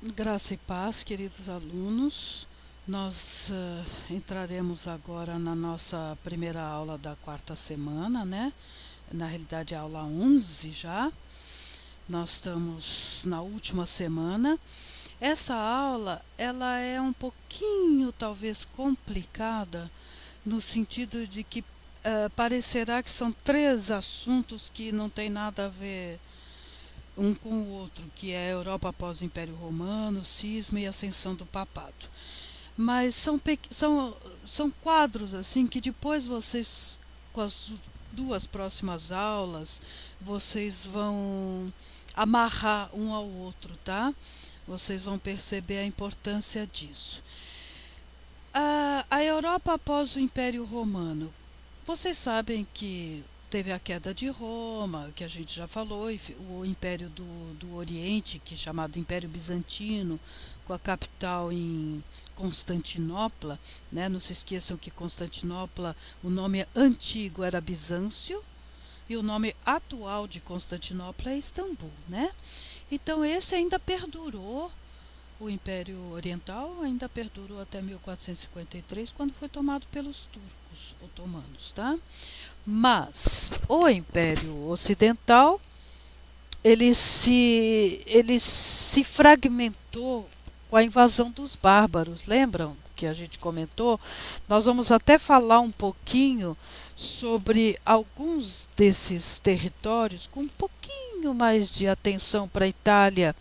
Graça e paz, queridos alunos. Nós entraremos agora na nossa primeira aula da quarta semana, né? Na realidade, é a aula 11 já. Nós estamos na última semana. Essa aula, ela é um pouquinho, talvez, complicada, no sentido de que parecerá que são três assuntos que não tem nada a ver um com o outro, que é a Europa após o Império Romano, cisma e ascensão do papado. Mas são quadros assim que depois vocês, com as duas próximas aulas, vocês vão amarrar um ao outro, tá? Vocês vão perceber a importância disso. A Europa após o Império Romano. Vocês sabem que teve a queda de Roma, que a gente já falou, e o Império do Oriente, que é chamado Império Bizantino, com a capital em Constantinopla, né? Não se esqueçam que Constantinopla, o nome antigo era Bizâncio, e o nome atual de Constantinopla é Istambul, né? Então esse ainda perdurou, o Império Oriental ainda perdurou até 1453, quando foi tomado pelos turcos otomanos, tá? Mas o Império Ocidental ele se fragmentou com a invasão dos bárbaros, lembram que a gente comentou? Nós vamos até falar um pouquinho sobre alguns desses territórios com um pouquinho mais de atenção para a Itália,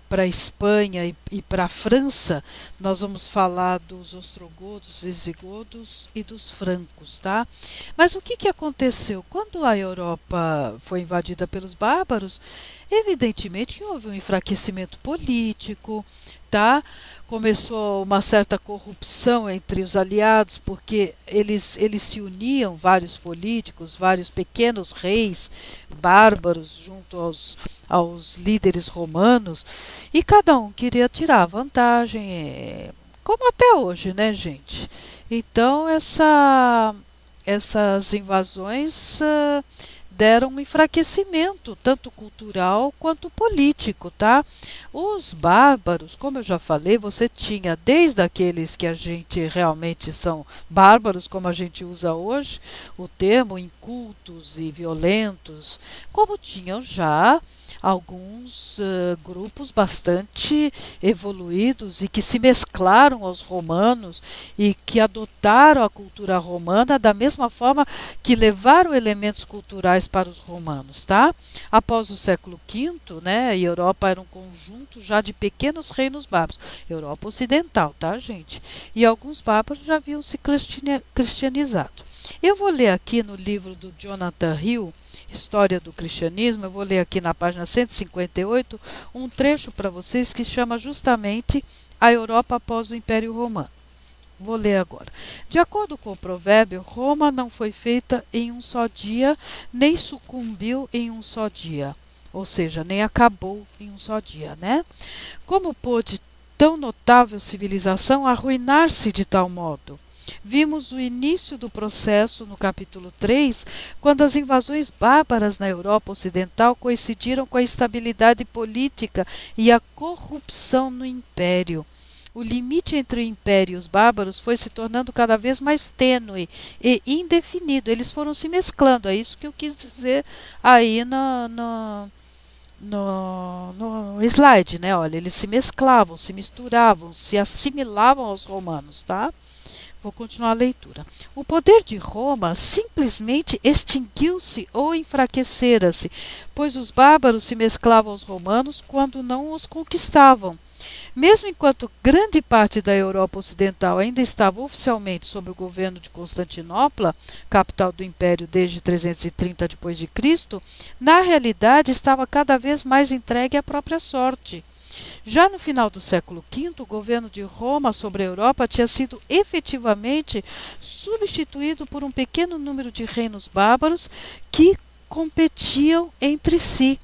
para a Espanha e para a França. Nós vamos falar dos ostrogodos, visigodos e dos francos, tá? Mas o que aconteceu? Quando a Europa foi invadida pelos bárbaros, evidentemente houve um enfraquecimento político, tá? Começou uma certa corrupção entre os aliados, porque eles se uniam, vários políticos, vários pequenos reis bárbaros, junto aos líderes romanos, e cada um queria tirar vantagem, como até hoje, né, gente? Então, essas invasões deram um enfraquecimento, tanto cultural quanto político, tá? Os bárbaros, como eu já falei, você tinha desde aqueles que a gente realmente são bárbaros, como a gente usa hoje, o termo incultos e violentos, como tinham já alguns grupos bastante evoluídos e que se mesclaram aos romanos e que adotaram a cultura romana da mesma forma que levaram elementos culturais para os romanos, tá? Após o século V, né, a Europa era um conjunto já de pequenos reinos bárbaros, Europa Ocidental, tá, gente? E alguns bárbaros já haviam se cristianizado. Eu vou ler aqui no livro do Jonathan Hill, História do Cristianismo, eu vou ler aqui na página 158 um trecho para vocês que chama justamente a Europa após o Império Romano. Vou ler agora. De acordo com o provérbio, Roma não foi feita em um só dia, nem sucumbiu em um só dia. Ou seja, nem acabou em um só dia, né? Como pôde tão notável civilização arruinar-se de tal modo? Vimos o início do processo no capítulo 3, quando as invasões bárbaras na Europa Ocidental coincidiram com a instabilidade política e a corrupção no império. O limite entre o império e os bárbaros foi se tornando cada vez mais tênue e indefinido. Eles foram se mesclando. É isso que eu quis dizer aí no slide, né? Olha, eles se mesclavam, se misturavam, se assimilavam aos romanos, tá? Vou continuar a leitura. O poder de Roma simplesmente extinguiu-se ou enfraquecera-se, pois os bárbaros se mesclavam aos romanos quando não os conquistavam. Mesmo enquanto grande parte da Europa Ocidental ainda estava oficialmente sob o governo de Constantinopla, capital do Império desde 330 d.C., na realidade estava cada vez mais entregue à própria sorte. Já no final do século V, o governo de Roma sobre a Europa tinha sido efetivamente substituído por um pequeno número de reinos bárbaros que competiam entre si.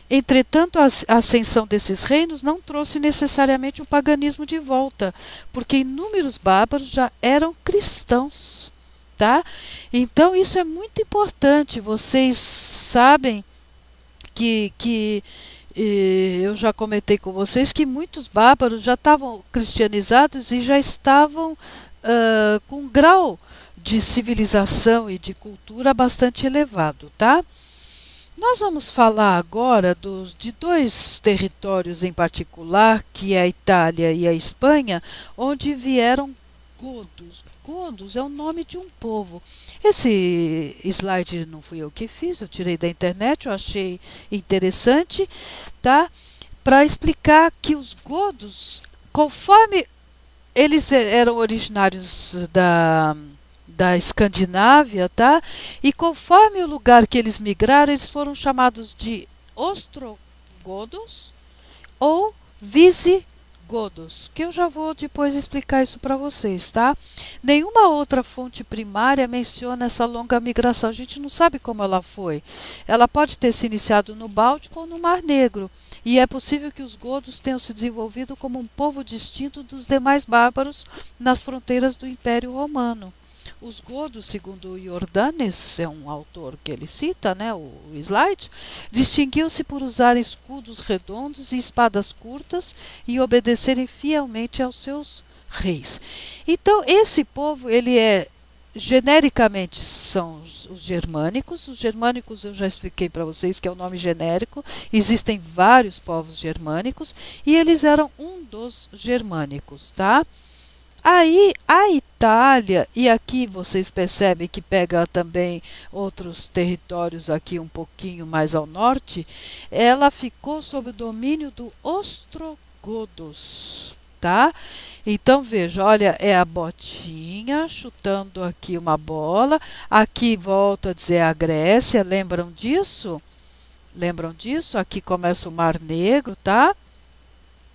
Entretanto, a ascensão desses reinos não trouxe necessariamente o paganismo de volta, porque inúmeros bárbaros já eram cristãos, tá? Então isso é muito importante. Vocês sabem que E eu já comentei com vocês que muitos bárbaros já estavam cristianizados e já estavam com um grau de civilização e de cultura bastante elevado, tá? Nós vamos falar agora de dois territórios em particular, que é a Itália e a Espanha, onde vieram godos. Godos é o nome de um povo. Esse slide não fui eu que fiz, eu tirei da internet, eu achei interessante, tá? Para explicar que os godos, conforme eles eram originários da Escandinávia, tá? E conforme o lugar que eles migraram, eles foram chamados de ostrogodos ou visigodos, que eu já vou depois explicar isso para vocês, tá? Nenhuma outra fonte primária menciona essa longa migração. A gente não sabe como ela foi. Ela pode ter se iniciado no Báltico ou no Mar Negro. E é possível que os godos tenham se desenvolvido como um povo distinto dos demais bárbaros nas fronteiras do Império Romano. Os godos, segundo o Jordanes, é um autor que ele cita, né, o slide, distinguiu-se por usar escudos redondos e espadas curtas e obedecerem fielmente aos seus reis. Então, esse povo, ele é genericamente são os germânicos. Os germânicos eu já expliquei para vocês que é o nome genérico. Existem vários povos germânicos e eles eram um dos germânicos, tá? Aí a Itália, e aqui vocês percebem que pega também outros territórios aqui um pouquinho mais ao norte, ela ficou sob o domínio do Ostrogodos, tá? Então veja, olha, é a botinha chutando aqui uma bola, aqui volto a dizer a Grécia, lembram disso? Lembram disso? Aqui começa o Mar Negro, tá?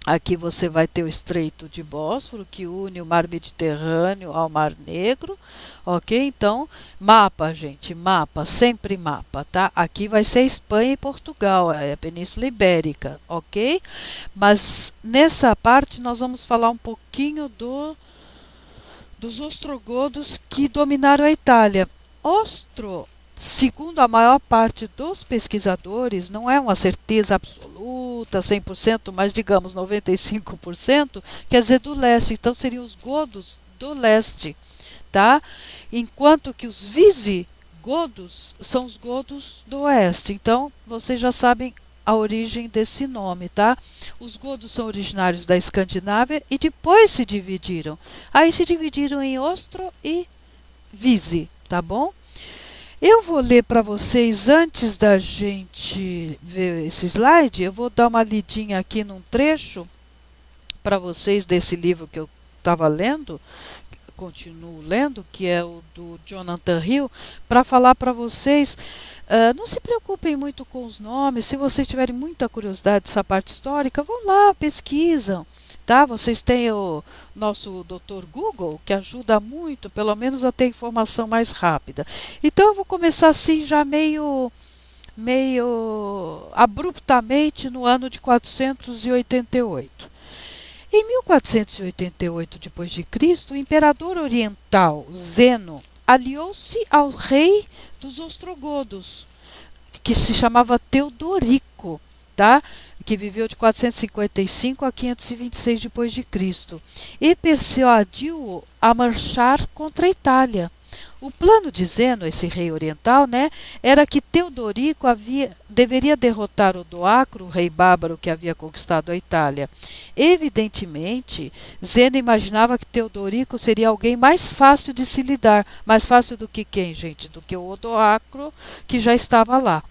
Aqui você vai ter o Estreito de Bósforo, que une o Mar Mediterrâneo ao Mar Negro, ok? Então, mapa, gente, mapa, sempre mapa, tá? Aqui vai ser Espanha e Portugal, é a Península Ibérica, ok? Mas nessa parte nós vamos falar um pouquinho dos ostrogodos que dominaram a Itália. Segundo a maior parte dos pesquisadores, não é uma certeza absoluta, 100%, mas digamos 95%, quer dizer do leste. Então seriam os godos do leste, tá? Enquanto que os visigodos são os godos do oeste. Então vocês já sabem a origem desse nome, tá? Os godos são originários da Escandinávia e depois se dividiram. Aí se dividiram em ostro e visi, tá bom? Eu vou ler para vocês, antes da gente ver esse slide, eu vou dar uma lidinha aqui num trecho para vocês desse livro que eu estava lendo, continuo lendo, que é o do Jonathan Hill, para falar para vocês, não se preocupem muito com os nomes, se vocês tiverem muita curiosidade dessa parte histórica, vão lá, pesquisam. Tá? Vocês têm o nosso Dr. Google, que ajuda muito, pelo menos a ter informação mais rápida. Então eu vou começar assim, já meio abruptamente, no ano de 488. Em 1488 d.C., o imperador oriental Zeno aliou-se ao rei dos ostrogodos, que se chamava Teodorico, tá? Que viveu de 455 a 526 d.C., e persuadiu-o a marchar contra a Itália. O plano de Zeno, esse rei oriental, né, era que Teodorico deveria derrotar Odoacro, o rei bárbaro que havia conquistado a Itália. Evidentemente, Zeno imaginava que Teodorico seria alguém mais fácil de se lidar. Mais fácil do que quem, gente? Do que o Odoacro, que já estava lá.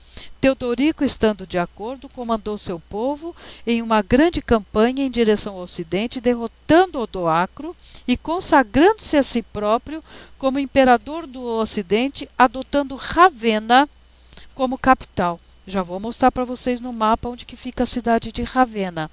Teodorico, estando de acordo, comandou seu povo em uma grande campanha em direção ao ocidente, derrotando Odoacro e consagrando-se a si próprio como imperador do ocidente, adotando Ravenna como capital. Já vou mostrar para vocês no mapa onde que fica a cidade de Ravenna.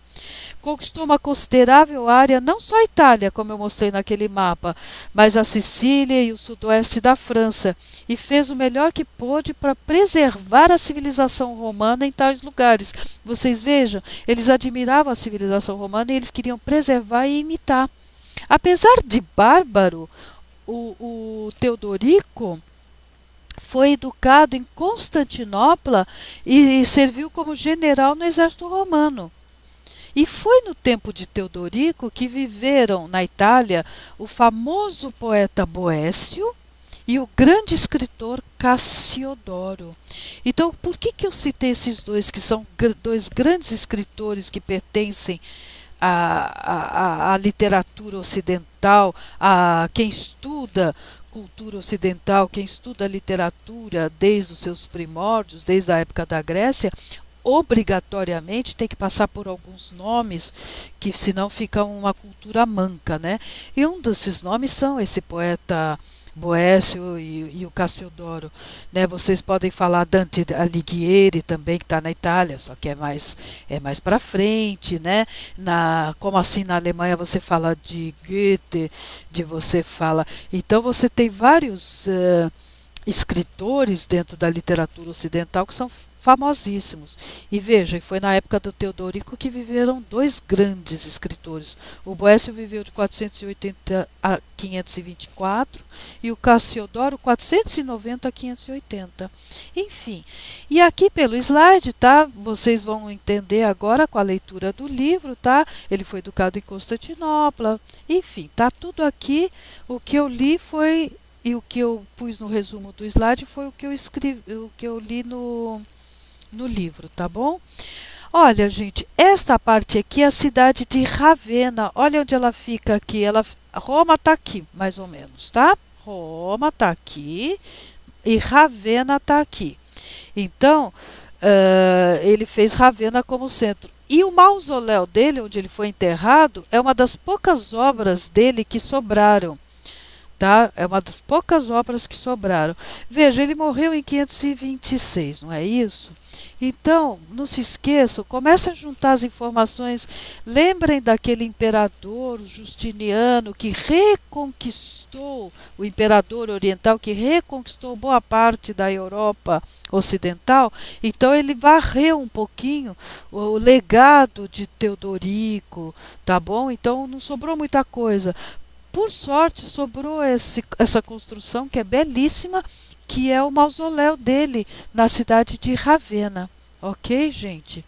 Conquistou uma considerável área, não só a Itália, como eu mostrei naquele mapa, mas a Sicília e o sudoeste da França, e fez o melhor que pôde para preservar a civilização romana em tais lugares. Vocês vejam, eles admiravam a civilização romana e eles queriam preservar e imitar. Apesar de bárbaro, o Teodorico foi educado em Constantinopla e serviu como general no exército romano. E foi no tempo de Teodorico que viveram na Itália o famoso poeta Boécio e o grande escritor Cassiodoro. Então, por que eu citei esses dois, que são dois grandes escritores que pertencem à literatura ocidental, a quem estuda cultura ocidental, quem estuda literatura desde os seus primórdios, desde a época da Grécia, obrigatoriamente tem que passar por alguns nomes, que senão fica uma cultura manca, né? E um desses nomes são esse poeta Boécio e o Cassiodoro, né? Vocês podem falar Dante Alighieri também, que está na Itália, só que é mais para frente, né? Como assim na Alemanha você fala de Goethe, você fala. Então você tem vários escritores dentro da literatura ocidental que são famosíssimos. E veja, foi na época do Teodorico que viveram dois grandes escritores. O Boécio viveu de 480 a 524 e o Cassiodoro 490 a 580. Enfim, e aqui pelo slide, tá? Vocês vão entender agora com a leitura do livro, tá? Ele foi educado em Constantinopla. Enfim, tá tudo aqui. O que eu li foi e o que eu pus no resumo do slide foi o que eu escrevi, o que eu li no livro, tá bom? Olha, gente, esta parte aqui é a cidade de Ravenna. Olha onde ela fica aqui. Roma está aqui, mais ou menos, tá? Roma está aqui e Ravenna está aqui. Então, ele fez Ravenna como centro. E o mausoléu dele, onde ele foi enterrado, é uma das poucas obras dele que sobraram. Tá? É uma das poucas obras que sobraram. Veja, ele morreu em 526, não é isso? Então, não se esqueçam, comece a juntar as informações. Lembrem daquele imperador Justiniano que reconquistou, o imperador oriental que reconquistou boa parte da Europa ocidental. Então, ele varreu um pouquinho o legado de Teodorico, tá bom? Então, não sobrou muita coisa. Por sorte, sobrou essa construção que é belíssima, que é o mausoléu dele na cidade de Ravenna. Ok, gente?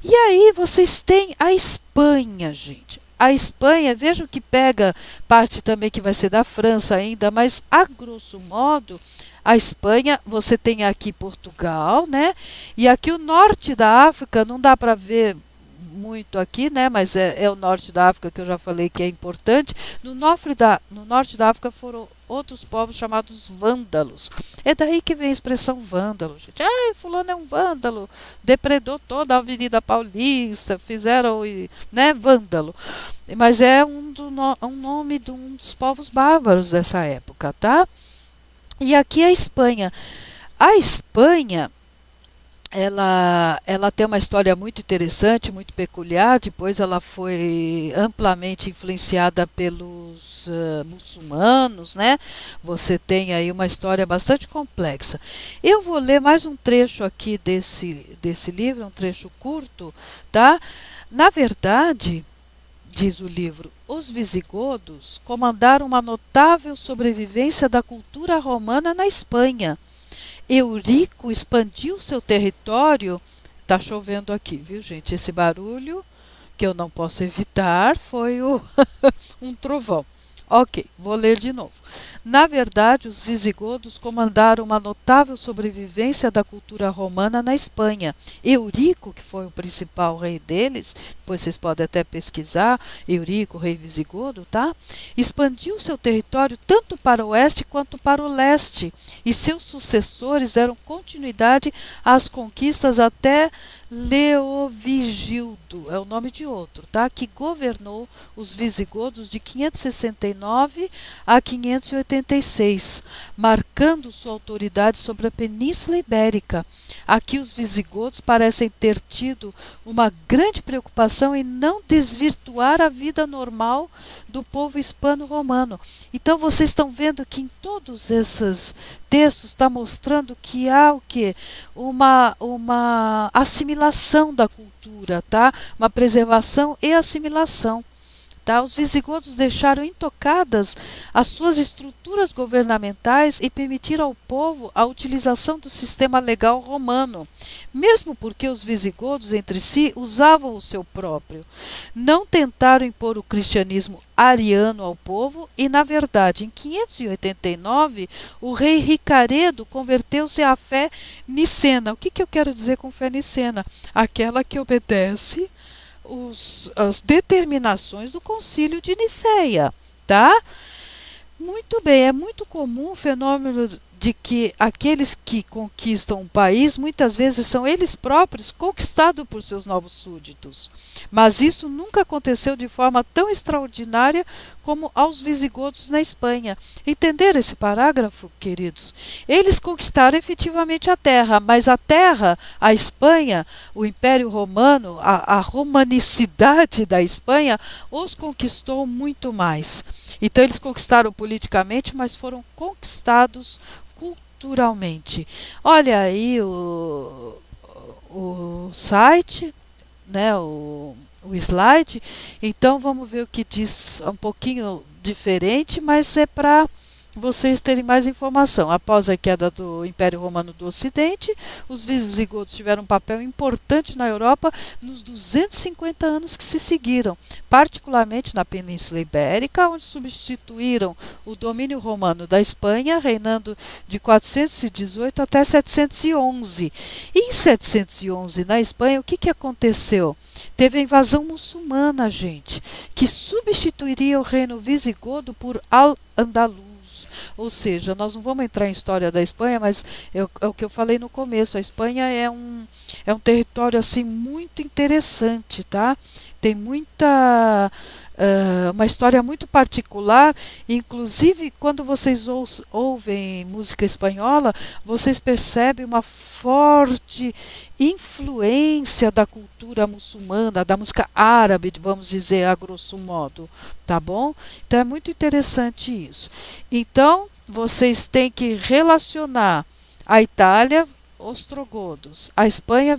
E aí vocês têm a Espanha, gente. A Espanha, vejam que pega parte também que vai ser da França ainda, mas a grosso modo, a Espanha, você tem aqui Portugal, né? E aqui o norte da África, não dá para ver muito aqui, né? Mas é o norte da África que eu já falei que é importante. No norte da África foram outros povos chamados vândalos. É daí que vem a expressão vândalo, gente. Ah, fulano é um vândalo, depredou toda a Avenida Paulista, fizeram, né, vândalo. Mas é um nome de um dos povos bárbaros dessa época, tá? E aqui a Espanha. A Espanha ela tem uma história muito interessante, muito peculiar. Depois ela foi amplamente influenciada pelos muçulmanos, né? Você tem aí uma história bastante complexa. Eu vou ler mais um trecho aqui desse livro, um trecho curto, tá? Na verdade, diz o livro, os visigodos comandaram uma notável sobrevivência da cultura romana na Espanha. Eurico expandiu seu território. Tá chovendo aqui, viu, gente? Esse barulho que eu não posso evitar foi um trovão. Ok, vou ler de novo. Na verdade, os visigodos comandaram uma notável sobrevivência da cultura romana na Espanha. Eurico, que foi o principal rei deles, depois vocês podem até pesquisar, Eurico, rei visigodo, tá? Expandiu seu território tanto para o oeste quanto para o leste, e seus sucessores deram continuidade às conquistas até Leovigildo, é o nome de outro, tá? Que governou os visigodos de 569 a 586, marcando sua autoridade sobre a Península Ibérica. Aqui os visigodos parecem ter tido uma grande preocupação em não desvirtuar a vida normal do povo hispano-romano. Então vocês estão vendo que em todos esses textos está mostrando que há o quê? Uma assimilação da cultura, tá? Uma preservação e assimilação. tá? Os visigodos deixaram intocadas as suas estruturas governamentais e permitiram ao povo a utilização do sistema legal romano, mesmo porque os visigodos entre si usavam o seu próprio. Não tentaram impor o cristianismo ariano ao povo e, na verdade, em 589, o rei Ricaredo converteu-se à fé nicena. O que eu quero dizer com fé nicena? Aquela que obedece as determinações do Concílio de Nicéia, tá? Muito bem, é muito comum o fenômeno de que aqueles que conquistam um país muitas vezes são eles próprios conquistados por seus novos súditos. Mas isso nunca aconteceu de forma tão extraordinária como aos visigodos na Espanha. Entenderam esse parágrafo, queridos? Eles conquistaram efetivamente a terra, mas a terra, a Espanha, o Império Romano, a romanicidade da Espanha, os conquistou muito mais. Então eles conquistaram politicamente, mas foram conquistados culturalmente. Olha aí o site, né, o slide. Então vamos ver o que diz, um pouquinho diferente, mas é para vocês terem mais informação. Após a queda do Império Romano do Ocidente, os visigodos tiveram um papel importante na Europa nos 250 anos que se seguiram, particularmente na Península Ibérica, onde substituíram o domínio romano da Espanha, reinando de 418 até 711. E em 711, na Espanha, o que aconteceu? Teve a invasão muçulmana, gente, que substituiria o reino visigodo por Al-Andalus. Ou seja, nós não vamos entrar em história da Espanha, mas é o que eu falei no começo. A Espanha é um território assim muito interessante, tá? Tem uma história muito particular. Inclusive, quando vocês ouvem música espanhola, vocês percebem uma forte influência da cultura muçulmana, da música árabe, vamos dizer, a grosso modo, tá bom? Então é muito interessante isso. Então, vocês têm que relacionar a Itália, ostrogodos, a Espanha,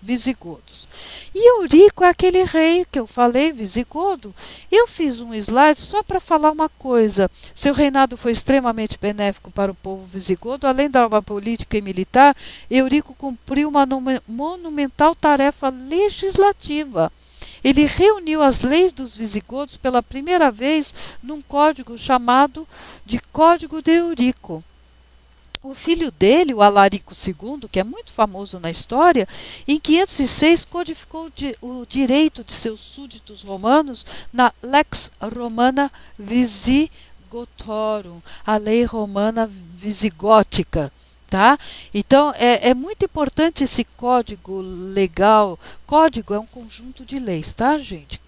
visigodos. E Eurico é aquele rei que eu falei, visigodo. Eu fiz um slide só para falar uma coisa. Seu reinado foi extremamente benéfico para o povo visigodo. Além da obra política e militar, Eurico cumpriu uma monumental tarefa legislativa. Ele reuniu as leis dos visigodos pela primeira vez num código chamado de Código de Eurico. O filho dele, o Alarico II, que é muito famoso na história, em 506 codificou o direito de seus súditos romanos na Lex Romana Visigotorum, a lei romana visigótica. Tá? Então, é muito importante esse código legal. Código é um conjunto de leis, tá, gente?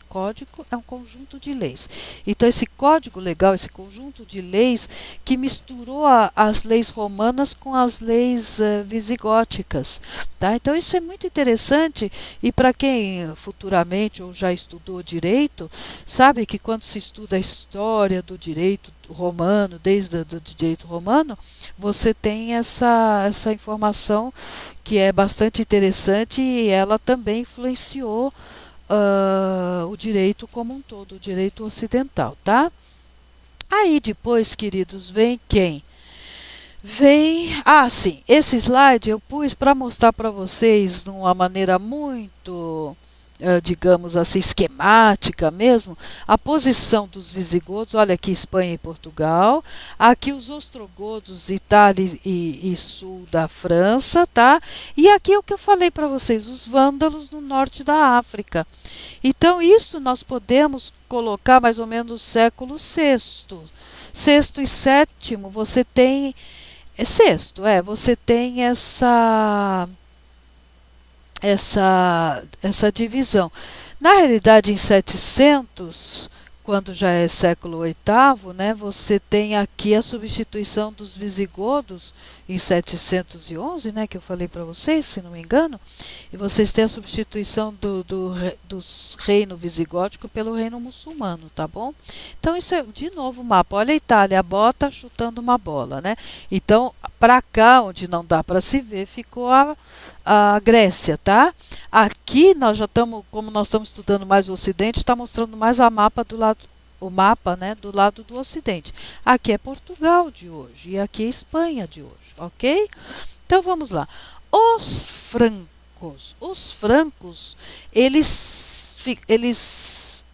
Código é um conjunto de leis. Então, esse código legal, esse conjunto de leis que misturou as leis romanas com as leis visigóticas. Tá? Então, isso é muito interessante e para quem futuramente ou já estudou direito, sabe que quando se estuda a história do direito romano, desde o direito romano, você tem essa informação que é bastante interessante e ela também influenciou o direito como um todo, o direito ocidental, tá? Aí depois, queridos, vem quem? Sim, esse slide eu pus para mostrar para vocês de uma maneira muito, digamos assim, esquemática mesmo, a posição dos visigodos. Olha aqui Espanha e Portugal, aqui os ostrogodos, Itália e sul da França, tá? E aqui o que eu falei para vocês, os vândalos no norte da África. Então isso nós podemos colocar mais ou menos no século VI. Sexto e sétimo, você tem... você tem essa divisão. Na realidade, em 700, quando já é século VIII, né, você tem aqui a substituição dos visigodos em 711, né, que eu falei para vocês, se não me engano, e vocês têm a substituição do reino visigótico pelo reino muçulmano, tá bom? Então, isso é, de novo, o mapa. Olha a Itália, a bota chutando uma bola, né? Então, Para cá, onde não dá para se ver, ficou a Grécia, tá? Aqui nós já estamos, como nós estamos estudando mais o Ocidente, está mostrando mais o mapa, né, do lado do Ocidente. Aqui é Portugal de hoje e aqui é Espanha de hoje, ok? Então vamos lá. Os francos, eles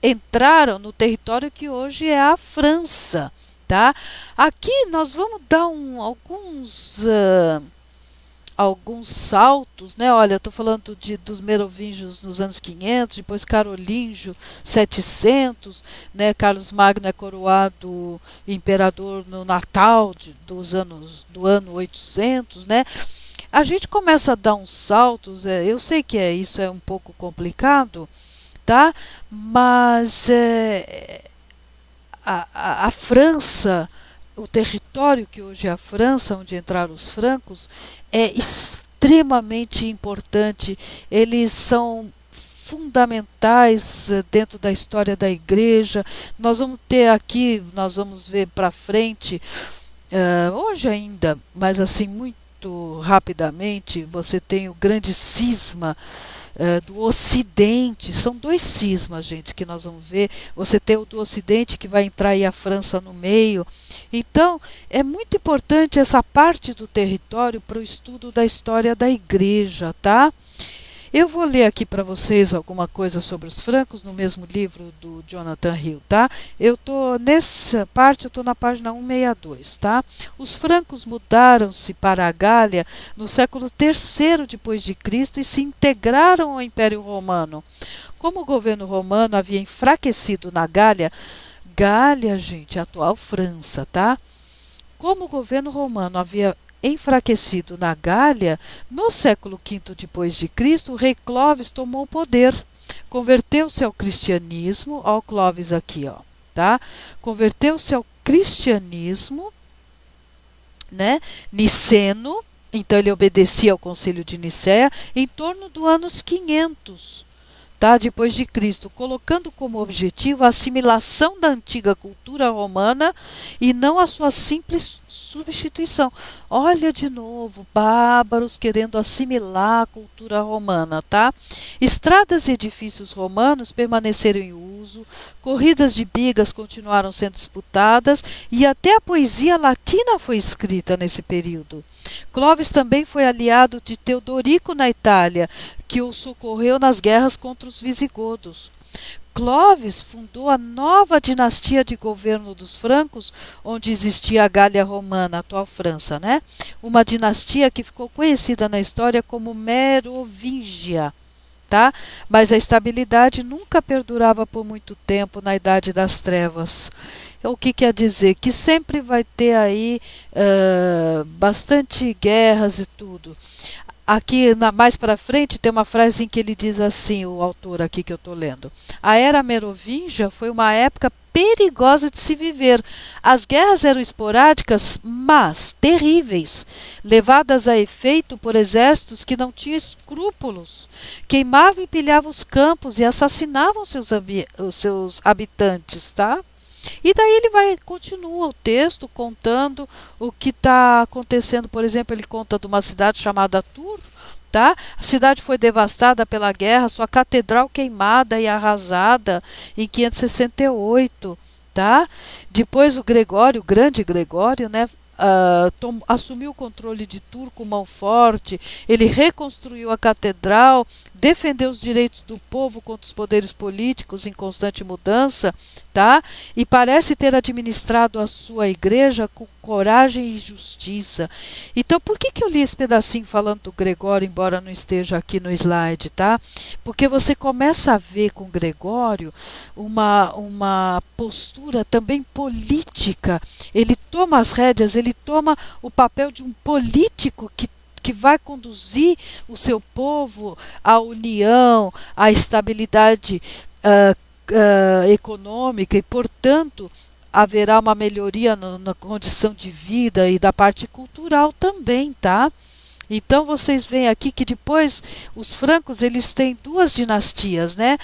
entraram no território que hoje é a França, tá? Aqui nós vamos dar alguns saltos, né? Olha, eu estou falando dos merovingios nos anos 500, depois carolíngio 700, né? Carlos Magno é coroado imperador no Natal do ano 800, né? A gente começa a dar uns saltos, eu sei que isso é um pouco complicado, tá? Mas a França, o território que hoje é a França, onde entraram os francos, é extremamente importante. Eles são fundamentais dentro da história da igreja. Nós vamos ter aqui, nós vamos ver para frente, hoje ainda, mas assim muito rapidamente, você tem o grande cisma do Ocidente. São dois cismas, gente, que nós vamos ver. Você tem o do Ocidente, que vai entrar aí a França no meio. Então, é muito importante essa parte do território para o estudo da história da igreja, tá? Eu vou ler aqui para vocês alguma coisa sobre os francos no mesmo livro do Jonathan Hill, tá? Nessa parte, eu estou na página 162, tá? Os francos mudaram-se para a Gália no século III depois de Cristo e se integraram ao Império Romano. Como o governo romano havia enfraquecido na Gália, gente, a atual França, tá? Como o governo romano havia enfraquecido na Gália, no século V depois de Cristo, o rei Clovis tomou o poder. Converteu-se ao cristianismo, ó, o Clovis aqui, ó, tá? Converteu-se ao cristianismo, né, niceno, então ele obedecia ao Concílio de Nicéia, em torno do anos 500. Tá, depois de Cristo, colocando como objetivo a assimilação da antiga cultura romana e não a sua simples substituição. Olha de novo, bárbaros querendo assimilar a cultura romana, tá? Estradas e edifícios romanos permaneceram em uso, corridas de bigas continuaram sendo disputadas e até a poesia latina foi escrita nesse período. Clovis também foi aliado de Teodorico na Itália, que o socorreu nas guerras contra os visigodos. Clovis fundou a nova dinastia de governo dos francos, onde existia a Gália Romana, a atual França, né? Uma dinastia que ficou conhecida na história como Merovingia. Tá? Mas a estabilidade nunca perdurava por muito tempo na Idade das Trevas. O que quer dizer? Que sempre vai ter aí bastante guerras e tudo. Aqui, mais para frente, tem uma frase em que ele diz assim, o autor aqui que eu estou lendo. A era merovingia foi uma época perigosa de se viver. As guerras eram esporádicas, mas terríveis, levadas a efeito por exércitos que não tinham escrúpulos, queimavam e pilhavam os campos e assassinavam os seus habitantes, tá? E daí continua o texto contando o que está acontecendo. Por exemplo, ele conta de uma cidade chamada Tours, tá? A cidade foi devastada pela guerra, sua catedral queimada e arrasada em 568, tá? Depois o grande Gregório, né? Assumiu o controle de Tours com mão forte, ele reconstruiu a catedral, defendeu os direitos do povo contra os poderes políticos em constante mudança, tá? E parece ter administrado a sua igreja com coragem e justiça. Então, por que eu li esse pedacinho falando do Gregório, embora não esteja aqui no slide, tá? Porque você começa a ver com Gregório uma postura também política. Ele toma as rédeas, ele toma o papel de um político que vai conduzir o seu povo à união, à estabilidade econômica e, portanto, haverá uma melhoria na condição de vida e da parte cultural também, tá? Então vocês veem aqui que depois os francos eles têm duas dinastias, né?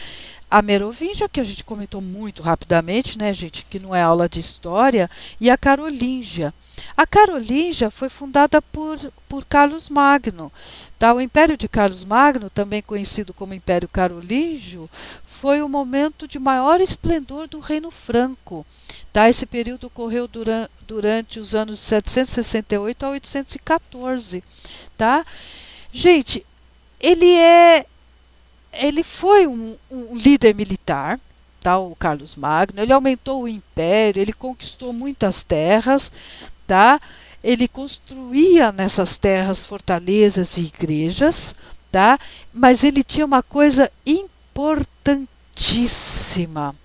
a Merovingia, que a gente comentou muito rapidamente, né, gente, que não é aula de história, e a Carolíngia. A Carolíngia foi fundada por Carlos Magno. Tá? O Império de Carlos Magno, também conhecido como Império Carolíngio, foi o momento de maior esplendor do Reino Franco. Tá? Esse período ocorreu durante os anos 768 a 814. Tá? Gente, ele foi um líder militar, tá? O Carlos Magno. Ele aumentou o império, ele conquistou muitas terras, tá? Ele construía nessas terras fortalezas e igrejas, tá? Mas ele tinha uma coisa importantíssima,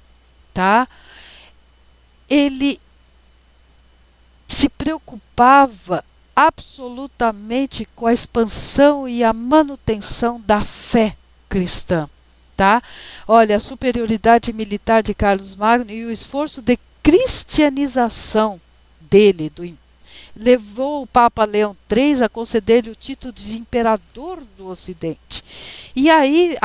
tá? Ele se preocupava absolutamente com a expansão e a manutenção da fé cristã, tá? Olha, a superioridade militar de Carlos Magno e o esforço de cristianização dele, levou o Papa Leão III a conceder-lhe o título de imperador do Ocidente. E aí,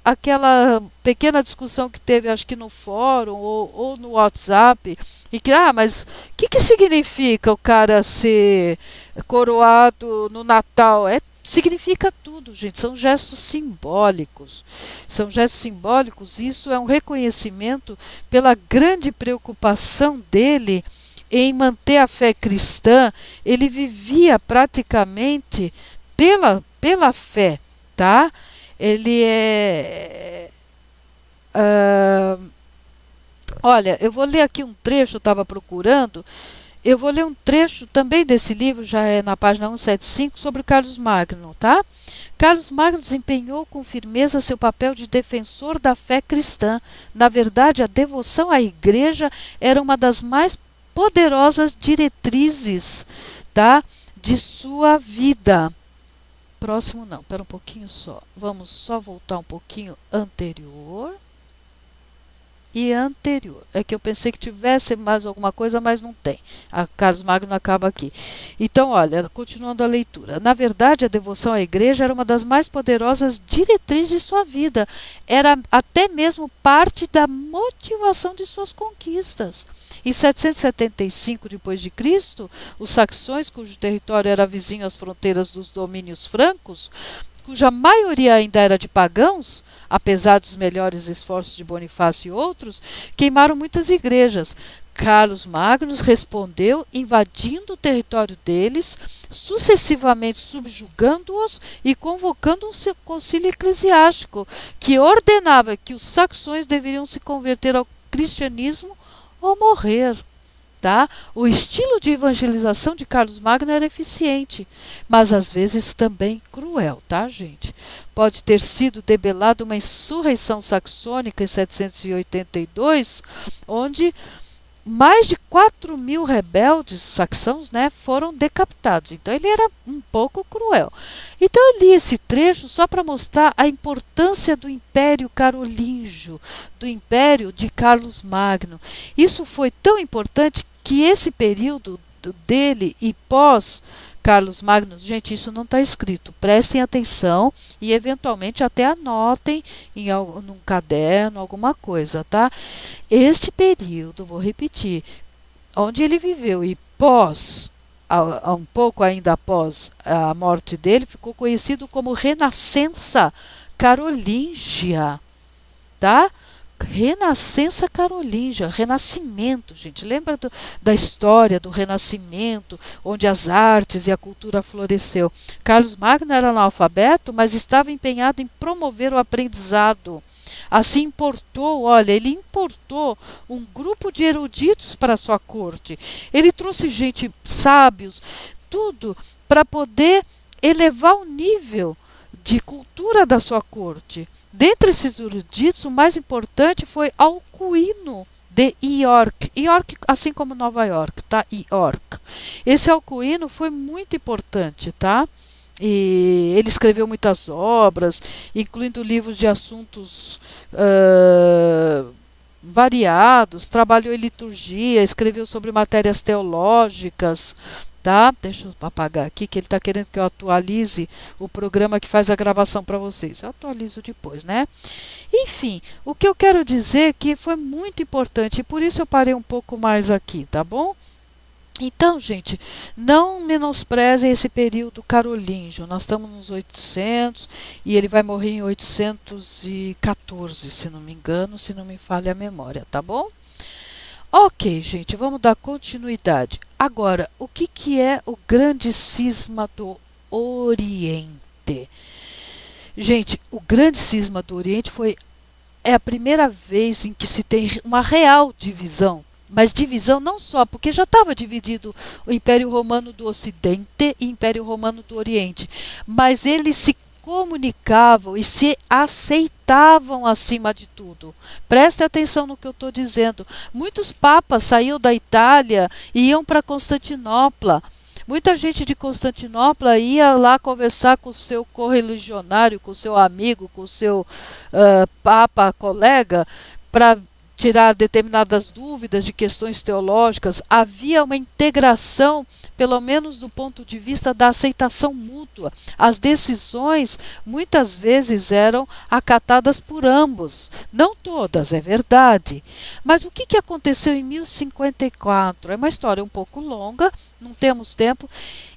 aquela pequena discussão que teve, acho que no fórum ou no WhatsApp, e que, mas o que significa o cara ser coroado no Natal? Significa tudo, gente. São gestos simbólicos. São gestos simbólicos. Isso é um reconhecimento pela grande preocupação dele em manter a fé cristã. Ele vivia praticamente pela fé, tá? Ele olha, eu vou ler aqui um trecho, eu estava procurando. Eu vou ler um trecho também desse livro, já é na página 175, sobre Carlos Magno, tá? Carlos Magno desempenhou com firmeza seu papel de defensor da fé cristã. Na verdade, a devoção à igreja era uma das mais poderosas diretrizes, tá, de sua vida. Próximo não, espera um pouquinho só. Vamos só voltar um pouquinho anterior. E anterior. É que eu pensei que tivesse mais alguma coisa, mas não tem. A Carlos Magno acaba aqui. Então, olha, continuando a leitura. Na verdade, a devoção à igreja era uma das mais poderosas diretrizes de sua vida. Era até mesmo parte da motivação de suas conquistas. Em 775 d.C., os saxões, cujo território era vizinho às fronteiras dos domínios francos, cuja maioria ainda era de pagãos, apesar dos melhores esforços de Bonifácio e outros, queimaram muitas igrejas. Carlos Magno respondeu invadindo o território deles, sucessivamente subjugando-os e convocando um concílio eclesiástico que ordenava que os saxões deveriam se converter ao cristianismo ou morrer. Tá? O estilo de evangelização de Carlos Magno era eficiente, mas às vezes também cruel, tá, gente? Pode ter sido debelada uma insurreição saxônica em 782, onde mais de 4.000 rebeldes saxãos, né, foram decapitados. Então ele era um pouco cruel. Então eu li esse trecho só para mostrar a importância do Império Carolíngio, do Império de Carlos Magno. Isso foi tão importante que esse período dele e pós Carlos Magno, gente, isso não está escrito, prestem atenção e eventualmente até anotem num caderno, alguma coisa, tá? Este período, vou repetir, onde ele viveu e um pouco ainda após a morte dele, ficou conhecido como Renascença Carolíngia, tá? Renascença Carolíngia, Renascimento, gente. Lembra da história do Renascimento, onde as artes e a cultura floresceu? Carlos Magno era analfabeto, mas estava empenhado em promover o aprendizado. Assim ele importou um grupo de eruditos para sua corte. Ele trouxe gente, sábios, tudo para poder elevar o nível de cultura da sua corte. Dentre esses eruditos, o mais importante foi Alcuino de York. York, assim como Nova York, tá? York. Esse Alcuino foi muito importante, tá? E ele escreveu muitas obras, incluindo livros de assuntos variados, trabalhou em liturgia, escreveu sobre matérias teológicas, tá? Deixa eu apagar aqui, que ele está querendo que eu atualize o programa que faz a gravação para vocês. Eu atualizo depois, né? Enfim, o que eu quero dizer é que foi muito importante, e por isso eu parei um pouco mais aqui, tá bom? Então, gente, não menosprezem esse período carolíngio. Nós estamos nos 800 e ele vai morrer em 814, se não me engano, se não me falha a memória, tá bom? Ok, gente, vamos dar continuidade. Agora, o que é o grande cisma do Oriente? Gente, o grande cisma do Oriente é a primeira vez em que se tem uma real divisão. Mas divisão não só, porque já estava dividido o Império Romano do Ocidente e o Império Romano do Oriente. Mas eles se comunicavam e se aceitavam acima de tudo. Preste atenção no que eu estou dizendo. Muitos papas saíam da Itália e iam para Constantinopla. Muita gente de Constantinopla ia lá conversar com o seu correligionário, com o seu amigo, com o seu papa colega, para tirar determinadas dúvidas de questões teológicas. Havia uma integração, pelo menos do ponto de vista da aceitação mútua. As decisões muitas vezes eram acatadas por ambos. Não todas, é verdade. Mas o que aconteceu em 1054? É uma história um pouco longa, não temos tempo.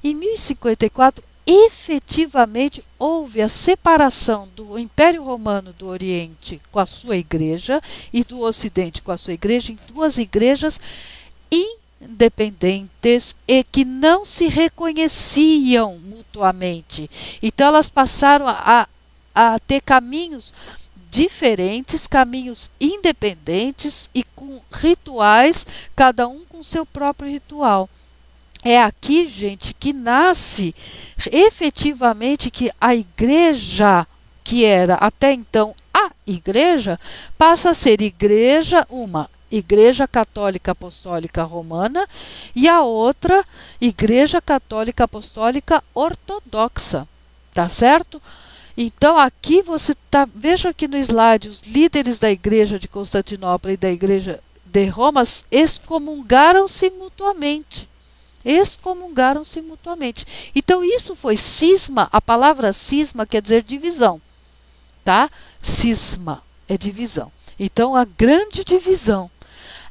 Em 1054, efetivamente houve a separação do Império Romano do Oriente com a sua igreja e do Ocidente com a sua igreja em duas igrejas independentes e que não se reconheciam mutuamente. Então elas passaram a ter caminhos diferentes, caminhos independentes e com rituais, cada um com seu próprio ritual. É aqui, gente, que nasce efetivamente que a igreja, que era até então a igreja, passa a ser uma igreja católica apostólica romana e a outra igreja católica apostólica ortodoxa, tá certo? Então aqui veja aqui no slide, os líderes da igreja de Constantinopla e da igreja de Roma excomungaram-se mutuamente. Excomungaram-se mutuamente. Então isso foi cisma. A palavra cisma quer dizer divisão, tá? Cisma é divisão. Então a grande divisão.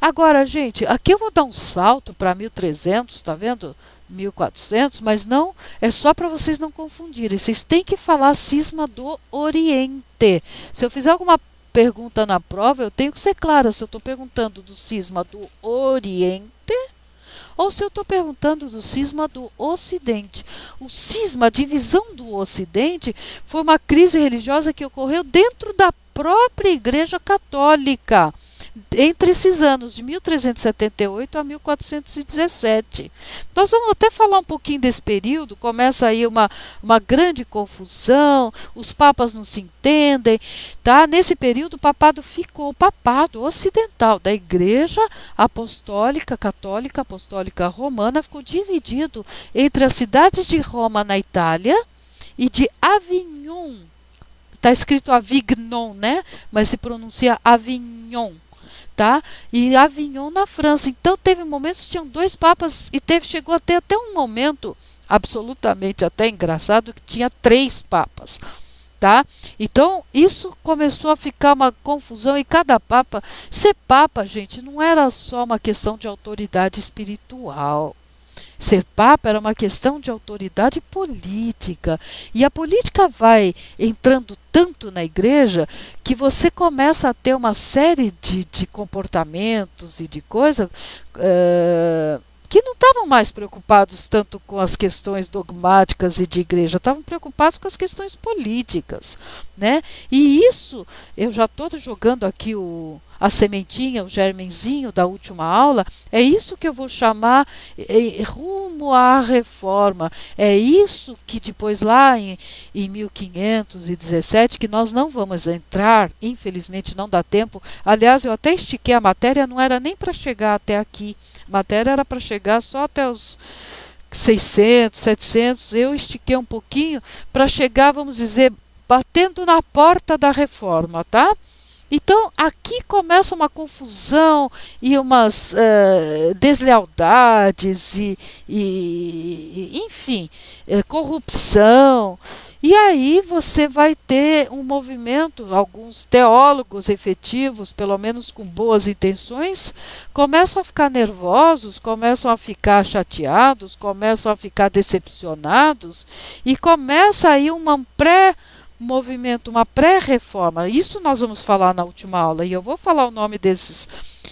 Agora, gente, aqui eu vou dar um salto para 1300, tá vendo? 1400, mas não, é só para vocês não confundirem. Vocês têm que falar cisma do Oriente. Se eu fizer alguma pergunta na prova, eu tenho que ser clara se eu estou perguntando do cisma do Oriente ou se eu estou perguntando do cisma do Ocidente. O cisma, a divisão do Ocidente, foi uma crise religiosa que ocorreu dentro da própria Igreja Católica, entre esses anos de 1378 a 1417. Nós vamos até falar um pouquinho desse período. Começa aí uma grande confusão, os papas não se entendem, tá? Nesse período o papado ocidental da Igreja Apostólica, Católica, Apostólica Romana, ficou dividido entre as cidades de Roma na Itália e de Avignon. Está escrito Avignon, né? Mas se pronuncia Avignon. Tá? E Avignon na França. Então teve momentos que tinham dois papas e chegou a ter até um momento absolutamente até engraçado que tinha 3 papas. Tá? Então isso começou a ficar uma confusão e cada papa, ser papa, gente, não era só uma questão de autoridade espiritual. Ser papa era uma questão de autoridade política. E a política vai entrando tanto na igreja que você começa a ter uma série de comportamentos e de coisas que não estavam mais preocupados tanto com as questões dogmáticas e de igreja, estavam preocupados com as questões políticas, né? E isso, eu já estou jogando aqui a sementinha, o germenzinho da última aula, é isso que eu vou chamar rumo à reforma. É isso que depois lá em 1517, que nós não vamos entrar, infelizmente não dá tempo. Aliás, eu até estiquei a matéria, não era nem para chegar até aqui. A matéria era para chegar só até os 600, 700. Eu estiquei um pouquinho para chegar, vamos dizer, batendo na porta da reforma, tá? Então, aqui começa uma confusão e umas deslealdades enfim, corrupção. E aí você vai ter um movimento, alguns teólogos efetivos, pelo menos com boas intenções, começam a ficar nervosos, começam a ficar chateados, começam a ficar decepcionados e começa aí uma movimento, uma pré-reforma. Isso nós vamos falar na última aula e eu vou falar o nome desses.